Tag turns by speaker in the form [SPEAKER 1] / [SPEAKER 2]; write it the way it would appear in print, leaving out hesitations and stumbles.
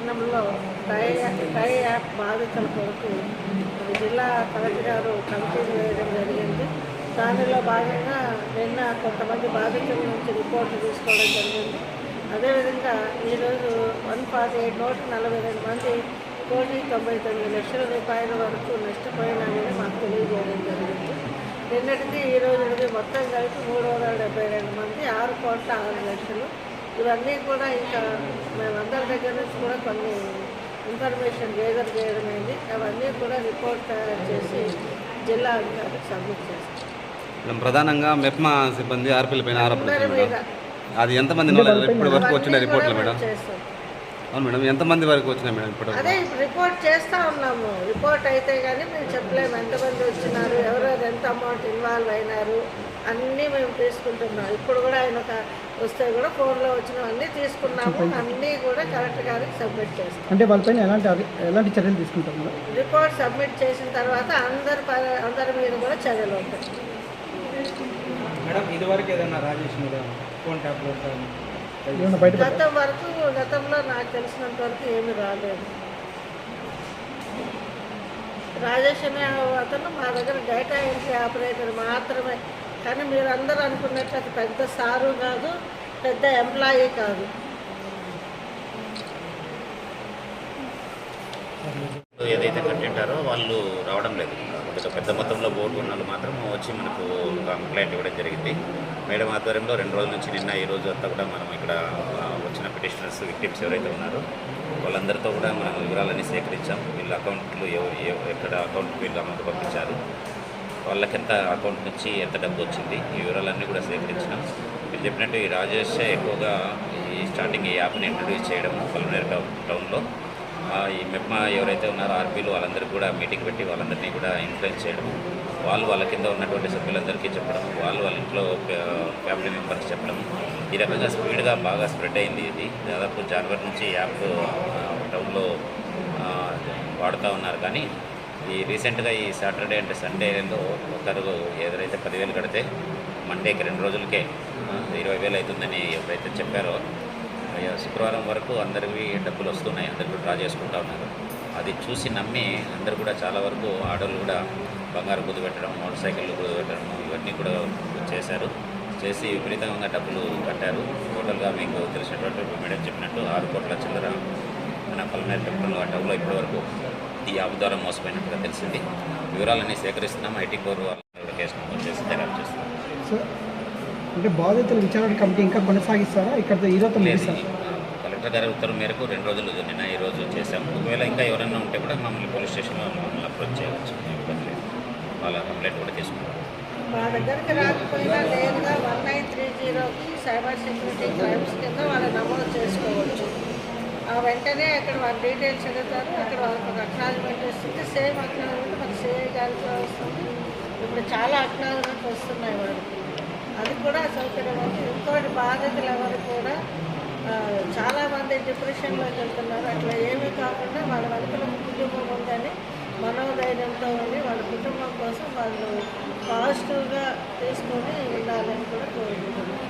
[SPEAKER 1] పట్టణంలో టై యాప్ బాధితుల కొరకు జిల్లా కలెక్టర్ గారు కమిటీలు వేయడం జరిగింది. దానిలో భాగంగా నిన్న కొంతమంది బాధితుల నుంచి రిపోర్ట్లు తీసుకోవడం జరిగింది. అదేవిధంగా ఈరోజు 148,142 మంది 1,99,00,000 వరకు నష్టపోయినామని మాకు తెలియజేయడం జరిగింది. నిన్నటికి ఈ రోజుకి మొత్తం కలిపి 372 మంది 6,06,00,000. ఇవన్నీ కూడా ఇంకా మేమందరి దగ్గర నుంచి కూడా కొన్ని ఇన్ఫర్మేషన్ గేదర్ చేయడమైంది. అవన్నీ కూడా రిపోర్ట్ తయారు చేసి జిల్లా అధికారికి సబ్మిట్ చేస్తాం.
[SPEAKER 2] ప్రధానంగా మెప్మా సిబ్బంది ఆర్పీల పైన ఆరోపణలు, అది ఎంతమంది ఇప్పటి వరకు వచ్చిన రిపోర్ట్లు మేడం? అవును మేడం, ఎంతమంది వరకు వచ్చినాయి మేడం? ఇప్పుడు
[SPEAKER 1] అదే రిపోర్ట్ చేస్తూ ఉన్నాము. రిపోర్ట్ అయితే కానీ మేము చెప్పలేము ఎంతమంది వచ్చినారు, ఎవరెవరు ఎంత అమౌంట్ ఇన్వాల్వ్ అయినారు అన్నీ మేము తీసుకుంటున్నాం. ఇప్పుడు కూడా ఆయన వస్తే కూడా ఫోన్లో వచ్చినవన్నీ తీసుకున్నాము. అన్నీ కూడా కలెక్టర్ గారికి సబ్మిట్ చేస్తాం.
[SPEAKER 3] అంటే వాళ్ళపైన ఎలాంటి చర్యలు తీసుకుంటాం?
[SPEAKER 1] రిపోర్ట్ సబ్మిట్ చేసిన తర్వాత అందరి మీద కూడా చర్యలు ఉంటాయి.
[SPEAKER 4] మేడం ఇదివరకు ఏదన్నా రాజేష్ మీద ఫోన్ ట్యాప్
[SPEAKER 1] గతంలో నాకు తెలిసినంత వరకు ఏమీ రాలేదు. రాజేష్ అనే అతను మా దగ్గర డేటా ఎంట్రీ ఆపరేటర్ మాత్రమే. కానీ మీరు అందరూ అనుకున్నట్లు అది పెద్ద సారు కాదు, పెద్ద ఎంప్లాయీ కాదు.
[SPEAKER 5] ఏదైతే కట్టింటారో వాళ్ళు రావడం లేదు. కొద్దిగా పెద్ద మొత్తంలో బోర్డు ఉన్న వాళ్ళు మాత్రం వచ్చి మనకు కంప్లైంట్ ఇవ్వడం జరిగింది. మేడం ఆధ్వర్యంలో 2 రోజుల నుంచి నిన్న ఈ రోజు అంతా కూడా మనం ఇక్కడ వచ్చిన పిటిషనర్స్ విక్టిమ్స్ ఎవరైతే ఉన్నారో వాళ్ళందరితో కూడా మనం వివరాలన్నీ సేకరించాం. వీళ్ళ అకౌంట్లు ఎక్కడ అకౌంట్కి వీళ్ళు అమౌంట్ పంపించారు, వాళ్ళకి ఎంత అకౌంట్ నుంచి ఎంత డబ్బు వచ్చింది, ఈ వివరాలన్నీ కూడా సేకరించినాం. మీరు చెప్పినట్టు ఈ రాజేష్ ఎక్కువగా ఈ స్టార్టింగ్ ఈ యాప్ని ఇంట్రడ్యూస్ చేయడం పల్మనేరు టౌన్లో ఈ మెప్మా ఎవరైతే ఉన్నారో ఆర్పీలు వాళ్ళందరికీ కూడా మీటింగ్ పెట్టి వాళ్ళందరినీ కూడా ఇన్ఫ్లుయెన్స్ చేయడం, వాళ్ళ కింద ఉన్నటువంటి సభ్యులందరికీ చెప్పడం, వాళ్ళ ఇంట్లో ఫ్యామిలీ మెంబర్స్ చెప్పడం, ఈ రకంగా స్పీడ్గా బాగా స్ప్రెడ్ అయింది. ఇది దాదాపు జనవరి నుంచి యాప్ టౌన్లో వాడుతూ ఉన్నారు. కానీ ఈ రీసెంట్గా ఈ సాటర్డే అంటే సండేలో ఒకరు ఎవరైతే 10,000 కడితే మండేకి 2 రోజులకే 20,000 అవుతుందని ఎవరైతే చెప్పారో శుక్రవారం వరకు అందరికీ డబ్బులు వస్తున్నాయి, అందరికీ డ్రా చేసుకుంటూ ఉన్నారు. అది చూసి నమ్మి అందరూ కూడా చాలా వరకు ఆర్డర్లు కూడా బంగారు కుదిపెట్టడం, మోటార్ సైకిళ్ళు కుదిపెట్టడం ఇవన్నీ కూడా చేశారు. చేసి విపరీతంగా డబ్బులు కట్టారు. టోటల్గా మీకు తెలిసినటువంటి మేడం చెప్పినట్టు 6 కోట్ల చిల్లర మన పల్మనేరు టౌన్లో ఇప్పటివరకు ఈ యాప్ ద్వారా మోసపోయినట్టుగా తెలిసింది. వివరాలన్నీ సేకరిస్తున్నాం. ఐటీ కోర్ వాళ్ళు కేసు నమోదు చేసి దర్యాప్తు చేస్తున్నాం.
[SPEAKER 3] అంటే బాధితుల విచారణ కమిటీ ఇంకా కొనసాగిస్తారా? ఇక్కడ ఈరోజు
[SPEAKER 5] కలెక్టర్ గారి ఉత్తర్వు మేరకు 2 రోజులు నిన్న ఈ రోజు చేశాము. ఒకవేళ ఇంకా ఎవరైనా ఉంటే కూడా మమ్మల్ని పోలీస్ స్టేషన్లో మమ్మల్ని అప్రోచ్ చేయవచ్చు. ఇబ్బంది లేదు, వాళ్ళ కంప్లైంట్ కూడా తీసుకుంటాం.
[SPEAKER 1] మా దగ్గరికి రాకపోయినా నేరుగా 1930కి సైబర్ సెక్యూరిటీ క్రైమ్స్ కింద వాళ్ళు నమోదు చేసుకోవచ్చు. వెంటనే అక్కడ వాళ్ళ డీటెయిల్స్ అడుగుతారు. అక్కడ వాళ్ళకి ఒక అక్నాలజ్మెంట్ వస్తుంది. సేమ్ అక్నాలజ్మెంట్ మనకి సిఐ గారికి వస్తుంది. ఇప్పుడు చాలా అక్నాలజ్మెంట్ వస్తున్నాయి వాళ్ళకి. అది కూడా సౌకర్యం. ఇంకోటి బాధితులు ఎవరు కూడా చాలామంది డిప్రెషన్లోకి వెళ్తున్నారు. అట్లా ఏమీ కాకుండా వాళ్ళ వెనుకల కుటుంబం ఉందని మనోధైర్యంతో ఉండి వాళ్ళ కుటుంబం కోసం వాళ్ళు పాజిటివ్గా తీసుకొని ఉండాలని కూడా కోరుకుంటున్నారు.